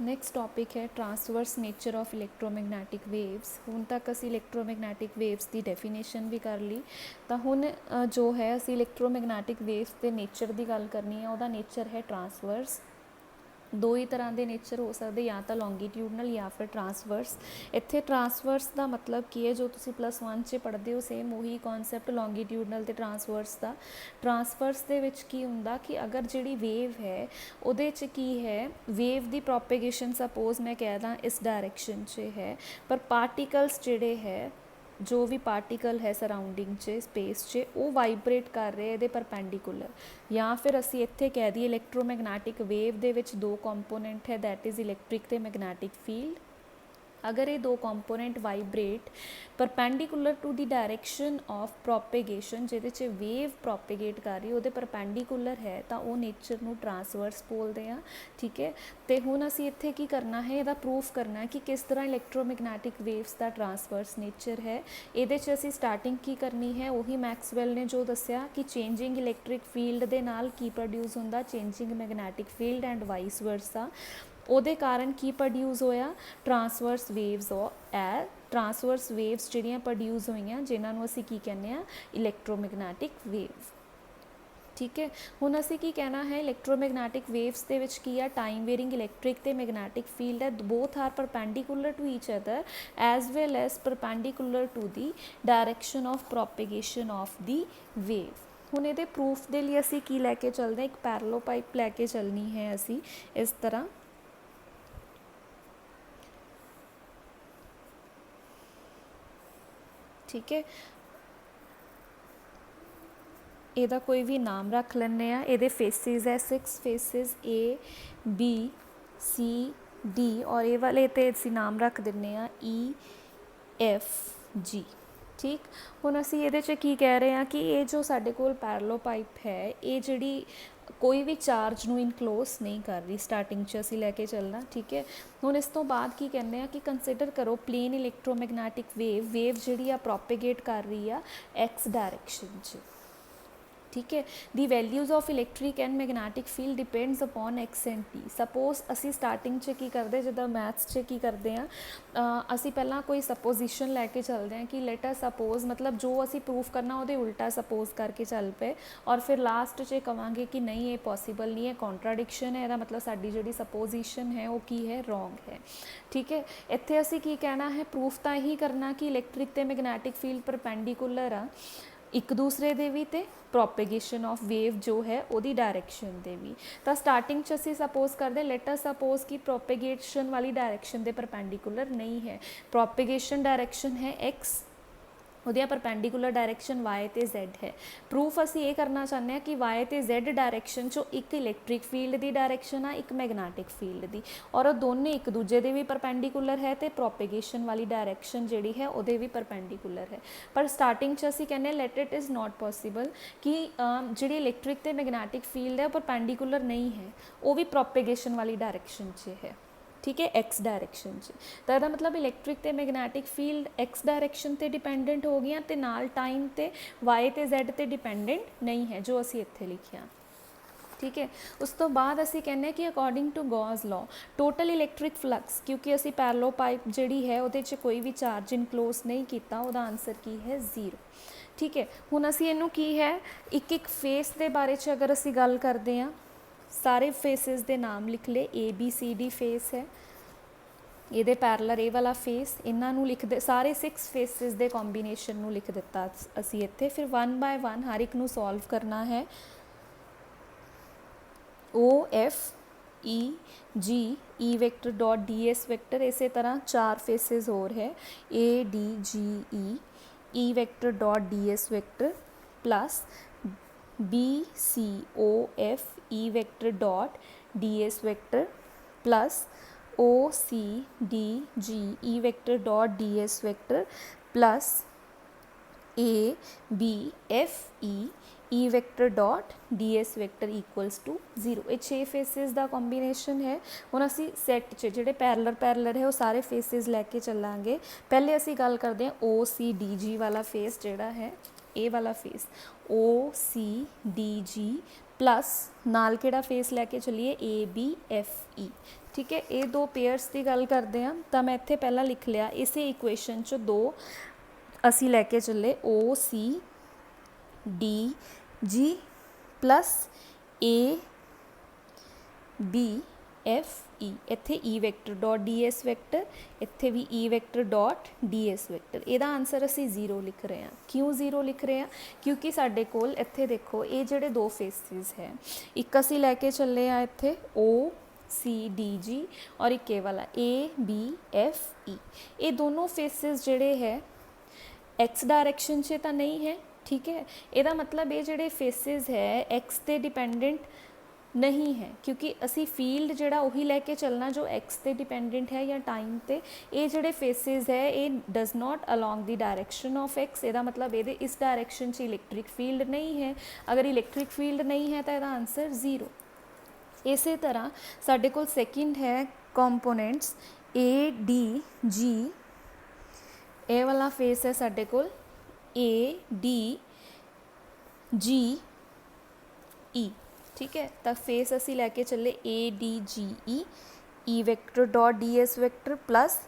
Next topic ਹੈ ਟਰਾਂਸਵਰਸ nature of electromagnetic waves. ਹੁਣ ਤੱਕ ਅਸੀਂ ਇਲੈਕਟ੍ਰੋਮੈਗਨੈਟਿਕ ਵੇਵਸ ਦੀ ਡੈਫੀਨੇਸ਼ਨ ਵੀ ਕਰ ਲਈ, ਤਾਂ ਹੁਣ ਜੋ ਹੈ ਅਸੀਂ ਇਲੈਕਟ੍ਰੋਮੈਗਨੈਟਿਕ ਵੇਵਸ ਦੇ ਨੇਚਰ ਦੀ ਗੱਲ ਕਰਨੀ ਹੈ। ਉਹਦਾ ਨੇਚਰ ਹੈ ਟਰਾਂਸਵਰਸ। ਦੋ ਹੀ ਤਰ੍ਹਾਂ ਦੇ ਨੇਚਰ ਹੋ ਸਕਦੇ, ਜਾਂ ਤਾਂ ਲੌਂਗੀਟਿਊਡਨਲ ਜਾਂ ਫਿਰ ਟਰਾਂਸਵਰਸ। ਇੱਥੇ ਟਰਾਂਸਵਰਸ ਦਾ ਮਤਲਬ ਕੀ ਹੈ, ਜੋ ਤੁਸੀਂ +1 'ਚ ਪੜ੍ਹਦੇ ਹੋ ਸੇਮ ਉਹੀ ਕੌਨਸੈਪਟ ਲੌਂਗੀਟਿਊਡਨਲ ਅਤੇ ਟਰਾਂਸਵਰਸ ਦਾ। ਟਰਾਂਸਵਰਸ ਦੇ ਵਿੱਚ ਕੀ ਹੁੰਦਾ ਕਿ ਅਗਰ ਜਿਹੜੀ ਵੇਵ ਹੈ ਉਹਦੇ 'ਚ ਕੀ ਹੈ, ਵੇਵ ਦੀ ਪ੍ਰੋਪੇਗੇਸ਼ਨ ਸਪੋਜ਼ ਮੈਂ ਕਹਿ ਦਾਂ ਇਸ ਡਾਇਰੈਕਸ਼ਨ 'ਚ ਹੈ, ਪਰ ਪਾਰਟੀਕਲਸ ਜਿਹੜੇ ਹੈ, ਜੋ ਵੀ ਪਾਰਟੀਕਲ ਹੈ ਸਰਾਊਂਡਿੰਗ 'ਚ ਸਪੇਸ 'ਚ, ਉਹ ਵਾਈਬਰੇਟ ਕਰ ਰਹੇ ਇਹਦੇ ਪਰਪੈਂਡੀਕੂਲਰ। ਜਾਂ ਫਿਰ ਅਸੀਂ ਇੱਥੇ ਕਹਿ ਦਈਏ ਇਲੈਕਟ੍ਰੋਮੈਗਨੈਟਿਕ ਵੇਵ ਦੇ ਵਿੱਚ ਦੋ ਕੰਪੋਨੈਂਟ ਹੈ, ਦੈਟ ਇਜ਼ ਇਲੈਕਟ੍ਰਿਕ ਅਤੇ ਮੈਗਨੈਟਿਕ ਫੀਲਡ। ਅਗਰ ਇਹ ਦੋ component vibrate perpendicular to the direction of ਪ੍ਰੋਪੇਗੇਸ਼ਨ, ਜਿਹਦੇ 'ਚ ਵੇਵ ਪ੍ਰੋਪੇਗੇਟ ਕਰ ਰਹੀ ਉਹਦੇ ਪਰਪੈਂਡੀਕੂਲਰ ਹੈ, ਤਾਂ ਉਹ ਨੇਚਰ ਨੂੰ ਟਰਾਂਸਵਰਸ ਬੋਲਦੇ ਆ। ਠੀਕ ਹੈ, ਅਤੇ ਹੁਣ ਅਸੀਂ ਇੱਥੇ ਕੀ ਕਰਨਾ ਹੈ, ਇਹਦਾ ਪ੍ਰੂਫ ਕਰਨਾ ਹੈ ਕਿ ਕਿਸ ਤਰ੍ਹਾਂ ਇਲੈਕਟ੍ਰੋਮੈਗਨੈਟਿਕ ਵੇਵਸ ਦਾ ਟਰਾਂਸਵਰਸ ਨੇਚਰ ਹੈ। ਇਹਦੇ 'ਚ ਅਸੀਂ ਸਟਾਰਟਿੰਗ ਕੀ ਕਰਨੀ ਹੈ, ਉਹੀ ਮੈਕਸਵੈਲ ਨੇ ਜੋ ਦੱਸਿਆ ਕਿ ਚੇਂਜਿੰਗ ਇਲੈਕਟ੍ਰਿਕ ਫੀਲਡ ਦੇ ਨਾਲ ਕੀ ਪ੍ਰੋਡਿਊਸ ਹੁੰਦਾ, changing magnetic field and vice versa. ਉਹਦੇ ਕਾਰਨ ਕੀ ਪ੍ਰੋਡਿਊਸ ਹੋਇਆ, ਟਰਾਂਸਵਰਸ ਵੇਵਸ। ਟਰਾਂਸਵਰਸ ਵੇਵਸ ਜਿਹੜੀਆਂ ਪ੍ਰੋਡਿਊਸ ਹੋਈਆਂ, ਜਿਨ੍ਹਾਂ ਨੂੰ ਅਸੀਂ ਕੀ ਕਹਿੰਦੇ ਹਾਂ, ਇਲੈਕਟ੍ਰੋਮੈਗਨੈਟਿਕ ਵੇਵ। ਠੀਕ ਹੈ, ਹੁਣ ਅਸੀਂ ਕੀ ਕਹਿਣਾ ਹੈ, ਇਲੈਕਟ੍ਰੋਮੈਗਨੈਟਿਕ ਵੇਵਸ ਦੇ ਵਿੱਚ ਕੀ ਆ, ਟਾਈਮ ਵੇਰਿੰਗ ਇਲੈਕਟ੍ਰਿਕ ਅਤੇ ਮੈਗਨੈਟਿਕ ਫੀਲਡ ਹੈ। Both are perpendicular to each other as well as perpendicular to the direction of propagation of the wave. ਹੁਣ ਇਹਦੇ ਪ੍ਰੂਫ ਦੇ ਲਈ ਅਸੀਂ ਕੀ ਲੈ ਕੇ ਚੱਲਦੇ ਹਾਂ, ਇੱਕ ਪੈਰਲੋ ਪਾਈਪ ਲੈ ਕੇ ਚੱਲਣੀ ਹੈ ਅਸੀਂ ਇਸ ਤਰ੍ਹਾਂ। ਠੀਕ ਹੈ, ਇਹਦਾ ਕੋਈ ਵੀ ਨਾਮ ਰੱਖ ਲੈਂਦੇ ਆ। ਇਹਦੇ ਫੇਸਿਸ ਹੈ 6 faces A B C D, ਔਰ ਇਹ ਵਾਲੇ 'ਤੇ ਅਸੀਂ ਨਾਮ ਰੱਖ ਦਿੰਦੇ ਆ E F G। ਠੀਕ, ਹੁਣ ਅਸੀਂ ਇਹਦੇ 'ਚ ਕੀ ਕਹਿ ਰਹੇ ਹਾਂ ਕਿ ਇਹ ਜੋ ਸਾਡੇ ਕੋਲ ਪੈਰਲੋ ਪਾਈਪ ਹੈ, ਇਹ ਜਿਹੜੀ ਕੋਈ ਵੀ ਚਾਰਜ ਨੂੰ ਇਨਕਲੋਜ਼ ਨਹੀਂ ਕਰ ਰਹੀ, ਸਟਾਰਟਿੰਗ 'ਚ ਅਸੀਂ ਲੈ ਕੇ ਚੱਲਣਾ। ਠੀਕ ਹੈ, ਹੁਣ ਇਸ ਤੋਂ ਬਾਅਦ ਕੀ ਕਹਿੰਦੇ ਆ ਕਿ ਕੰਸੀਡਰ ਕਰੋ ਪਲੇਨ ਇਲੈਕਟ੍ਰੋਮੈਗਨੈਟਿਕ ਵੇਵ ਜਿਹੜੀ ਆ ਪ੍ਰੋਪੇਗੇਟ ਕਰ ਰਹੀ ਆ X ਡਾਇਰੈਕਸ਼ਨ 'ਚ। ਠੀਕ ਹੈ, ਦੀ values of electric and magnetic field depends upon X and T। Suppose ਅਸੀਂ ਸਟਾਰਟਿੰਗ 'ਚ ਕੀ ਕਰਦੇ, ਜਿੱਦਾਂ ਮੈਥਸ 'ਚ ਕੀ ਕਰਦੇ ਹਾਂ, ਅਸੀਂ ਪਹਿਲਾਂ ਕੋਈ ਸਪੋਜੀਸ਼ਨ ਲੈ ਕੇ ਚੱਲਦੇ ਹਾਂ ਕਿ ਲੈਟ ਅਸ ਸਪੋਜ਼, ਮਤਲਬ ਜੋ ਅਸੀਂ ਪ੍ਰੂਫ ਕਰਨਾ ਉਹਦੇ ਉਲਟਾ ਸਪੋਜ਼ ਕਰਕੇ ਚੱਲ ਪਏ, ਔਰ ਫਿਰ ਲਾਸਟ 'ਚ ਕਹਾਂਗੇ ਕਿ ਨਹੀਂ ਇਹ ਪੋਸੀਬਲ ਨਹੀਂ ਹੈ, ਕੌਂਟਰਾਡਿਕਸ਼ਨ ਹੈ, ਇਹਦਾ ਮਤਲਬ ਸਾਡੀ ਜਿਹੜੀ ਸਪੋਜੀਸ਼ਨ ਹੈ ਉਹ ਕੀ ਹੈ, ਰੋਂਗ ਹੈ। ਠੀਕ ਹੈ, ਇੱਥੇ ਅਸੀਂ ਕੀ ਕਹਿਣਾ ਹੈ, ਪ੍ਰੂਫ ਤਾਂ ਇਹੀ ਕਰਨਾ ਕਿ ਇਲੈਕਟ੍ਰਿਕ ਅਤੇ ਮੈਗਨੈਟਿਕ ਫੀਲਡ ਪਰਪੈਂਡੀਕੂਲਰ ਆ ਇੱਕ ਦੂਸਰੇ ਦੇ ਵੀ, ਅਤੇ ਪ੍ਰੋਪੇਗੇਸ਼ਨ ਆਫ ਵੇਵ ਜੋ ਹੈ ਉਹਦੀ ਡਾਇਰੈਕਸ਼ਨ ਦੇ ਵੀ। ਤਾਂ ਸਟਾਰਟਿੰਗ 'ਚ ਅਸੀਂ ਸਪੋਜ਼ ਕਰਦੇ, ਲੈਟ ਅਸ ਸਪੋਜ਼ ਕਿ ਪ੍ਰੋਪੇਗੇਸ਼ਨ ਵਾਲੀ ਡਾਇਰੈਕਸ਼ਨ ਦੇ ਪਰਪੈਂਡੀਕੂਲਰ ਨਹੀਂ ਹੈ, ਪ੍ਰੋਪੇਗੇਸ਼ਨ ਡਾਇਰੈਕਸ਼ਨ ਹੈ X, ਉਹਦੀਆਂ ਪਰਪੈਂਡੀਕੂਲਰ ਡਾਇਰੈਕਸ਼ਨ Y ਅਤੇ Z ਹੈ। ਪ੍ਰੂਫ ਅਸੀਂ ਇਹ ਕਰਨਾ ਚਾਹੁੰਦੇ ਹਾਂ ਕਿ Y ਅਤੇ Z ਡਾਇਰੈਕਸ਼ਨ 'ਚੋਂ ਇੱਕ ਇਲੈਕਟ੍ਰਿਕ ਫੀਲਡ ਦੀ ਡਾਇਰੈਕਸ਼ਨ ਆ, ਇੱਕ ਮੈਗਨੈਟਿਕ ਫੀਲਡ ਦੀ, ਔਰ ਉਹ ਦੋਨੇ ਇੱਕ ਦੂਜੇ ਦੇ ਵੀ ਪਰਪੈਂਡੀਕੂਲਰ ਹੈ, ਅਤੇ ਪ੍ਰੋਪੇਗੇਸ਼ਨ ਵਾਲੀ ਡਾਇਰੈਕਸ਼ਨ ਜਿਹੜੀ ਹੈ ਉਹਦੇ ਵੀ ਪਰਪੈਂਡੀਕੂਲਰ ਹੈ। ਪਰ ਸਟਾਰਟਿੰਗ 'ਚ ਅਸੀਂ ਕਹਿੰਦੇ let it is not possible ਕਿ ਜਿਹੜੀ ਇਲੈਕਟ੍ਰਿਕ ਅਤੇ ਮੈਗਨੈਟਿਕ ਫੀਲਡ ਹੈ ਉਹ ਪਰਪੈਂਡੀਕੂਲਰ ਨਹੀਂ ਹੈ, ਉਹ ਵੀ ਪ੍ਰੋਪੇਗੇਸ਼ਨ ਵਾਲੀ ਡਾਇਰੈਕਸ਼ਨ 'ਚ ਹੈ। ਠੀਕ ਹੈ, X ਡਾਇਰੈਕਸ਼ਨ 'ਚ। ਤਾਂ ਇਹਦਾ ਮਤਲਬ ਇਲੈਕਟ੍ਰਿਕ ਅਤੇ ਮੈਗਨੈਟਿਕ ਫੀਲਡ X ਡਾਇਰੈਕਸ਼ਨ 'ਤੇ ਡਿਪੈਂਡੈਂਟ ਹੋ ਗਈਆਂ, ਅਤੇ ਨਾਲ ਟਾਈਮ 'ਤੇ Y ਅਤੇ Z 'ਤੇ ਡਿਪੈਂਡੈਂਟ ਨਹੀਂ ਹੈ, ਜੋ ਅਸੀਂ ਇੱਥੇ ਲਿਖਿਆ। ਠੀਕ ਹੈ, ਉਸ ਤੋਂ ਬਾਅਦ ਅਸੀਂ ਕਹਿੰਦੇ ਹਾਂ ਕਿ according to Gauss law total electric flux, ਕਿਉਂਕਿ ਅਸੀਂ ਪੈਰਲੋ ਪਾਈਪ ਜਿਹੜੀ ਹੈ ਉਹਦੇ 'ਚ ਕੋਈ ਵੀ ਚਾਰਜ ਇਨਕਲੋਜ਼ ਨਹੀਂ ਕੀਤਾ, ਉਹਦਾ ਆਨਸਰ ਕੀ ਹੈ, 0। ਠੀਕ ਹੈ, ਹੁਣ ਅਸੀਂ ਇਹਨੂੰ ਕੀ ਹੈ, ਇੱਕ ਇੱਕ ਫੇਸ ਦੇ ਬਾਰੇ 'ਚ ਅਗਰ ਅਸੀਂ ਗੱਲ ਕਰਦੇ ਹਾਂ, ਸਾਰੇ ਫੇਸਿਸ ਦੇ ਨਾਮ ਲਿਖ ਲਏ, ABCD ਫੇਸ ਹੈ, ਇਹਦੇ ਪੈਰਲਰ ਇਹ ਵਾਲਾ ਫੇਸ, ਇਹਨਾਂ ਨੂੰ ਲਿਖਦੇ ਸਾਰੇ 6 ਫੇਸਿਸ ਦੇ ਕੰਬੀਨੇਸ਼ਨ ਨੂੰ ਲਿਖ ਦਿੱਤਾ ਅਸੀਂ ਇੱਥੇ। ਫਿਰ 1 ਬਾਏ 1 ਹਰ ਇੱਕ ਨੂੰ ਸੋਲਵ ਕਰਨਾ ਹੈ। OF E G E vector dot DS vector, ਇਸੇ ਤਰ੍ਹਾਂ 4 ਫੇਸਿਸ ਹੋਰ ਹੈ, ADGE E vector dot DS vector plus BCOF E vector dot DS vector plus OCDG E vector dot DS vector plus ABFE E vector dot DS vector equals to 0। ਇਹ 6 faces ਦਾ combination ਹੈ। ਹੁਣ ਅਸੀਂ set 'ਚ ਜਿਹੜੇ parallel ਹੈ ਉਹ ਸਾਰੇ faces ਲੈ ਕੇ ਚੱਲਾਂਗੇ। ਪਹਿਲੇ ਅਸੀਂ ਗੱਲ ਕਰਦੇ ਹਾਂ OCDG ਵਾਲਾ ਫੇਸ ਜਿਹੜਾ ਹੈ, ਇਹ ਵਾਲਾ ਫੇਸ OCDG प्लस नाल किहड़ा फेस लैके चलीए ABFE। ठीक है, ये दो पेयर्स की गल करते हैं तो मैं इत्थे पहला लिख लिया इसे इक्वेशन च दो असी लैके चले OCDG प्लस ABFE। इत्थे E vector dot DS vector, इत्थे भी E vector dot DS vector. ਇਹਦਾ आंसर असी 0 लिख रहे हैं। क्यों 0 लिख रहे हैं? क्योंकि साडे कोल इत्थे देखो ये जिहड़े दो फेसिस है, एक असी लैके चले आ इत्थे OCDG और एक ये वाला ABFE। ये दोनों फेसिस जिहड़े है एक्स डायरैक्शन से तो नहीं है। ठीक है, ਇਹਦਾ मतलब ये जिहड़े फेसिस है एक्स ते डिपेंडेंट नहीं है, क्योंकि असी फील्ड जिहड़ा उही लैके चलना जो एक्स ते डिपेंडेंट है या टाइम ते। ये जिहड़े फेसिस है ये does not along the direction of x. ਇਹਦਾ मतलब ये इस डायरैक्शन से इलैक्ट्रिक फील्ड नहीं है। अगर इलैक्ट्रिक फील्ड नहीं है तो ਇਹਦਾ आंसर 0। इस तरह साडे कोल सैकेंड है कंपोनेंट्स ADG। ये वाला फेस है साडे कोल ADGE। ठीक है, तो फेस असी लैके चले ADGE E vector dot DS vector plus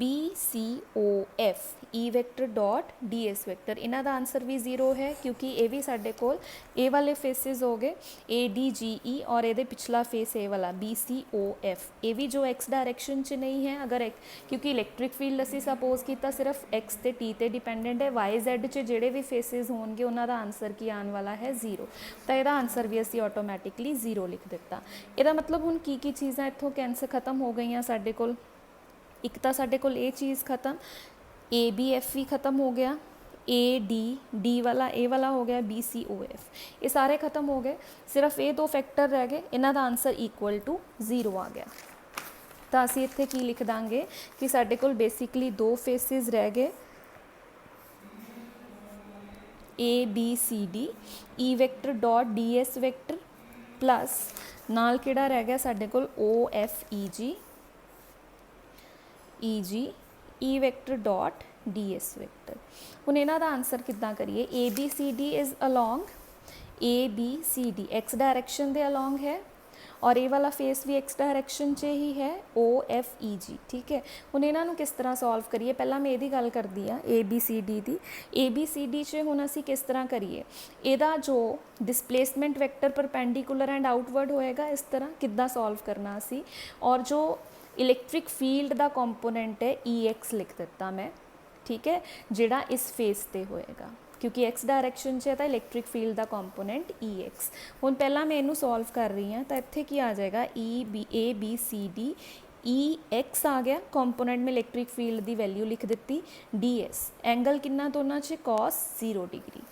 BCOF E vector dot DS vector. इन्हां दा आंसर भी 0 है, क्योंकि ये भी साडे कोल ए वाले फेसिस हो गए ADGE और ये पिछला फेस ए वाला BCOF। ये भी जो एक्स डायरैक्शन च नहीं है। अगर क्योंकि इलैक्ट्रिक फील्ड असी सपोज किया सिर्फ एक्स ते T ते डिपेंडेंट है, YZ च जिहड़े भी फेसिस होणगे उन्हां दा आंसर की आने वाला है 0। तो यदा आंसर भी असी ऑटोमैटिकली 0 लिख दिता। ਇਹਦਾ मतलब हुण की चीज़ां इत्थों कैंसल खत्म हो गई साडे कोल। एक तो साडे कोल ये चीज़ खत्म, ABFE खत्म हो गया, AD वाला ए वाला हो गया, BCOF ये सारे खत्म हो गए। सिर्फ ये दो फैक्टर रह गए, इन्हां दा आंसर इक्वल टू 0 आ गया। तो असी इत्थे की लिख दांगे कि साडे कोल बेसिकली दो फेसिस रह गए ABCD E vector dot DS vector plus नाल किहड़ा रह गया साडे कोल OFEG E vector dot DS vector. हुण इन्हां दा आंसर किद्दां करिए? ABCD is along ABCD x direction they along है और ये वाला फेस भी एक्स डायरैक्शन च ही है OFEG। ठीक है, हुण इन्हां नूं किस तरह सॉल्व करिए? पहला मैं इहदी गल करदी हाँ ABCD दी। ABCD च हुण असी किस तरह करिए? इहदा जो displacement vector perpendicular and outward होएगा, इस तरह किद्दां सॉल्व करना असी। और जो इलैक्ट्रिक फील्ड का कंपोनेंट है EX लिख दिता मैं। ठीक है, जिहड़ा इस फेस ते होएगा, क्योंकि एक्स डायरैक्शन च है तो इलैक्ट्रिक फील्ड का कंपोनेंट EX। हुण पहला मैं इनू सॉल्व कर रही हाँ, तो इत्थे की आ जाएगा ABCD EX आ गया, कंपोनेंट में इलैक्ट्रिक फील्ड की वैल्यू लिख दी DS। एंगल कितना दोनों च? cos 0 डिग्री,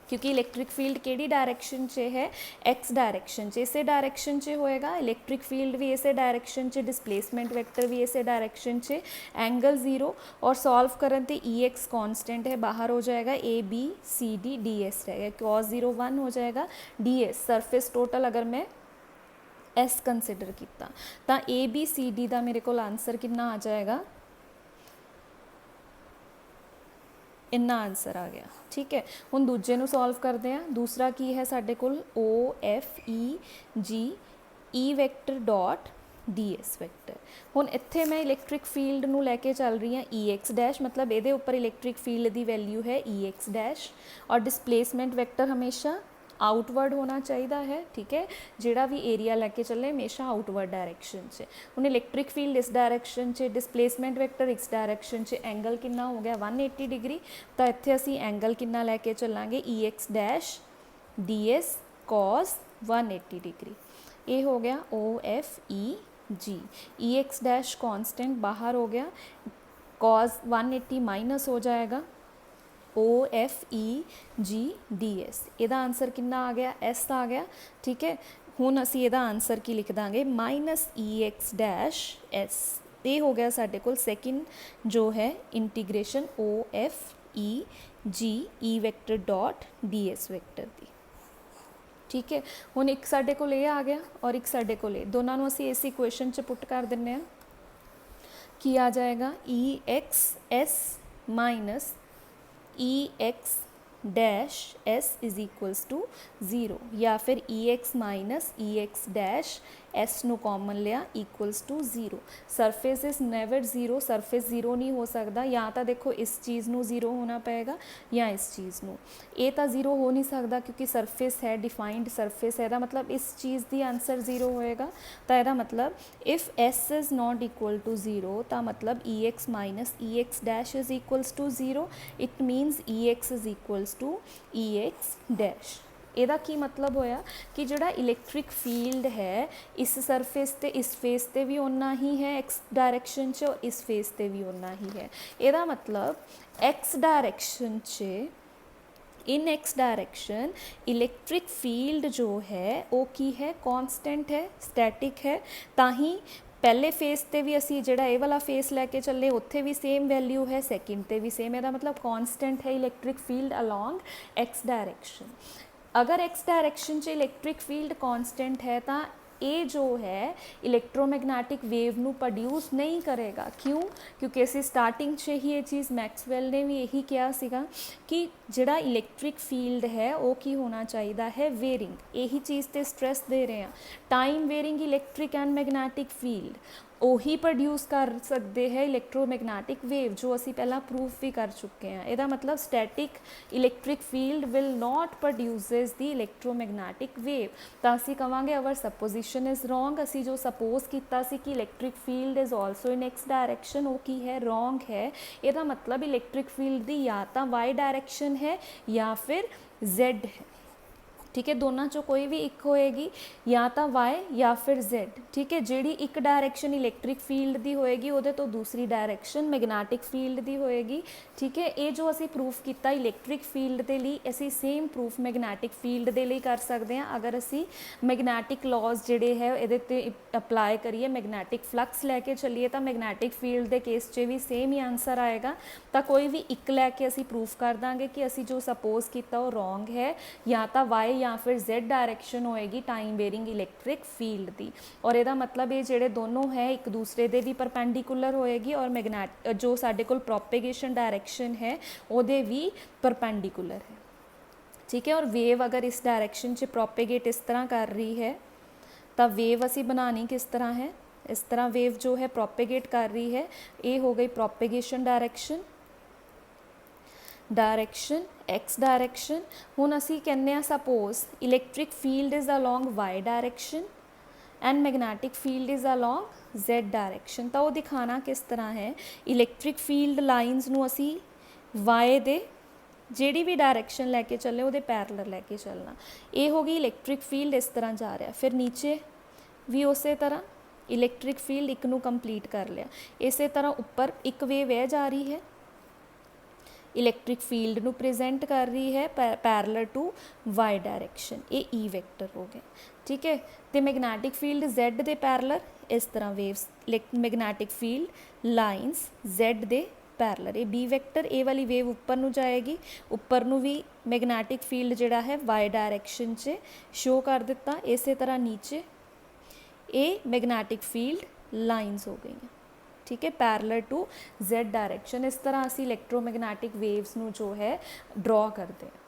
क्योंकि इलैक्ट्रिक फील्ड केड़ी डायरैक्शन च है? एक्स डायरैक्शन च। इसे डायरैक्शन च होएगा, इलैक्ट्रिक फील्ड भी इसे डायरैक्शन च, डिसप्लेसमेंट वैक्टर भी इसे डायरैक्शन च, एंगल 0। और सॉल्व करन ते EX कांस्टेंट है, बाहर हो जाएगा ABCD DS रहेगा, cos 0 1 हो जाएगा, DS सरफेस टोटल अगर मैं S कंसिडर किया तो ABCD का मेरे को आंसर कितना आ जाएगा? इन्ना आंसर आ गया। ठीक है, हुण दूजे नूं सॉल्व करते हैं। दूसरा की है साडे कोल OFEG E vector dot DS vector. हुण इत्थे मैं इलैक्ट्रिक फील्ड नूं लैके चल रही हाँ EX डैश, मतलब ये उपर इलैक्ट्रिक फील्ड की वैल्यू है EX डैश। और डिसप्लेसमेंट वैक्टर हमेशा आउटवर्ड होना चाहिए है। ठीक है, जिहड़ा भी एरिया लैके चले हमेशा आउटवर्ड डायरैक्शन से। हुण इलैक्ट्रिक फील्ड इस डायरैक्शन से, डिसप्लेसमेंट वैक्टर इस डायरैक्शन से, एंगल कितना हो गया 180 डिग्री। तो इत्थे असी एंगल कितना लैके चलांगे EX dash DS cos 180 degree. ये हो गया OFEG। EX डैश कॉन्स्टेंट बाहर हो गया, cos 180 माइनस हो जाएगा OFEG DS। ਇਹਦਾ आंसर कितना आ गया? S आ गया। ठीक है, हुण असी ਇਹਦਾ आंसर की लिख दांगे -EX डैश S। ये हो गया साडे कोल सैकेंड जो है integration OFEG E vector dot DS vector दी। ठीक है, हुण एक साडे कोल ये आ गया और एक साडे कोल ये, दोनों नूं असी इस इक्वेशन च पुट कर दिंने आ। की आ जाएगा EXS minus EX dash S is equals to 0 या फिर E x minus E x dash S ਨੂੰ कॉमन लिया equals to 0। Surface is never 0, surface 0 नहीं हो सकता, या तो देखो इस चीज़ ਨੂੰ 0 होना पेगा या इस चीज़ ਨੂੰ। ये तो 0 हो नहीं सकता क्योंकि सरफेस है, डिफाइंड सरफेस है, मतलब इस चीज़ की आंसर 0 होएगा। तो यदा मतलब if S is not equal to 0 तो मतलब E x minus E x dash is equals to 0। It means E x is equals to E x dash. ਇਹਦਾ ਕੀ मतलब होया कि जोड़ा इलैक्ट्रिक फील्ड है इस सरफेस ते इस फेस ते भी उन्ना ही है एक्स डायरैक्शन च, और इस फेस ते भी उन्ना ही है। ਇਹਦਾ मतलब एक्स डायरैक्शन च इन एक्स डायरैक्शन इलैक्ट्रिक फील्ड जो है वो की है, कॉन्सटेंट है, स्टैटिक है। ताही पहले फेस ते भी असी जोड़ा ये वाला फेस लैके चले उत्थे भी सेम वैल्यू है, सैकेंड ते भी सेम। ਇਹਦਾ मतलब कॉन्सटेंट है electric field along x direction. अगर एक्स डायरैक्शन च इलैक्ट्रिक फील्ड कॉन्सटेंट है तो ये जो है इलैक्ट्रोमैगनैटिक वेव नू प्रोड्यूस नहीं करेगा। क्यों? क्योंकि असी स्टार्टिंग से ही ये चीज़ मैक्सवैल ने भी यही कहा सीगा कि जिहड़ा इलैक्ट्रिक फील्ड है वो की होना चाहिए है, वेरिंग। यही चीज़ ते स्ट्रैस दे रहे हैं, time varying electric and magnetic field ਉਹੀ ਪ੍ਰੋਡਿਊਸ ਕਰ ਸਕਦੇ ਹੈ ਇਲੈਕਟ੍ਰੋਮੈਗਨੈਟਿਕ ਵੇਵ, ਜੋ ਅਸੀਂ ਪਹਿਲਾਂ ਪ੍ਰੂਫ ਵੀ ਕਰ ਚੁੱਕੇ ਹਾਂ। ਇਹਦਾ ਮਤਲਬ static electric field will not produces the electromagnetic wave. ਤਾਂ ਅਸੀਂ ਕਵਾਂਗੇ ਅਵਰ ਸਪੋਜੀਸ਼ਨ ਇਜ਼ ਰੋਂਗ। ਅਸੀਂ ਜੋ ਸਪੋਜ਼ ਕੀਤਾ ਸੀ ਕਿ electric field is also in X direction, वो की है, रॉन्ग है। ਇਹਦਾ मतलब इलैक्ट्रिक फील्ड ਦੀ या तो वाई डायरेक्शन है या फिर जेड है। ठीक है, दोनों चो कोई भी एक होएगी, या तो वाई या फिर जेड। ठीक है, जिहड़ी एक डायरैक्शन इलैक्ट्रिक फील्ड दी होएगी उहदे तो दूसरी डायरैक्शन मैगनैटिक फील्ड दी होएगी। ठीक है, ये जो असी प्रूफ किया इलैक्ट्रिक फील्ड के लिए असी सेम प्रूफ मैगनैटिक फील्ड के लिए कर सकते हैं। अगर असी मैगनैटिक लॉज जिहड़े है ये अप्लाई करिए, मैगनैटिक फ्लक्स लैके चलीए तो मैगनैटिक फील्ड के केस च भी सेम ही आंसर आएगा। तो कोई भी एक लैके असी प्रूफ कर देंगे कि असी जो सपोज किया वो रॉन्ग है, या तो वाई या फिर जेड डायरैक्शन होएगी टाइम वेरिंग इलैक्ट्रिक फील्ड की। और यदा मतलब ये जोड़े दोनों है एक दूसरे के भी परपेंडिकुलर होएगी, और मैगनैट जो साडे कोल प्रोपेगेशन डायरैक्शन है उहदे भी परपेंडिकुलर है। ठीक है, और वेव अगर इस डायरैक्शन च प्रोपेगेट इस तरह कर रही है तो वेव असी बनानी किस तरह है, इस तरह वेव जो है प्रोपेगेट कर रही है। ये हो गई propagation direction, direction X direction. हुण असी कहने suppose electric field is along Y direction and magnetic field is along Z direction. तो वो दिखाना किस तरह है, इलैक्ट्रिक फील्ड लाइनस नू असी वाई दे जिहड़ी भी डायरैक्शन लैके चले वो पैरलल लैके चलना। ये हो गई इलैक्ट्रिक फील्ड इस तरह जा रहा, फिर नीचे भी उस तरह इलैक्ट्रिक फील्ड एक नू कंप्लीट कर लिया। इस तरह उपर एक वेव है जा रही है, इलैक्ट्रिक फील्ड नू प्रेजेंट कर रही है पैरलल टू वाई डायरैक्शन, ये ई वैक्टर हो गए। ठीक है, तो मैगनैटिक फील्ड जेड दे पैरलल इस तरह waves magnetic field lines Z दे पैरलल, ये बी वैक्टर। ए वाली वेव उपर नू जाएगी, उपर नू भी मैगनैटिक फील्ड जिहड़ा है वाई डायरैक्शन च शो कर दिता। इस तरह नीचे ये मैगनैटिक फील्ड लाइनस हो गई। ठीक है, पैरलल टू जेड डायरैक्शन। इस तरह असी इलैक्ट्रोमैगनैटिक वेव्स नू जो है ड्रॉ करते हैं।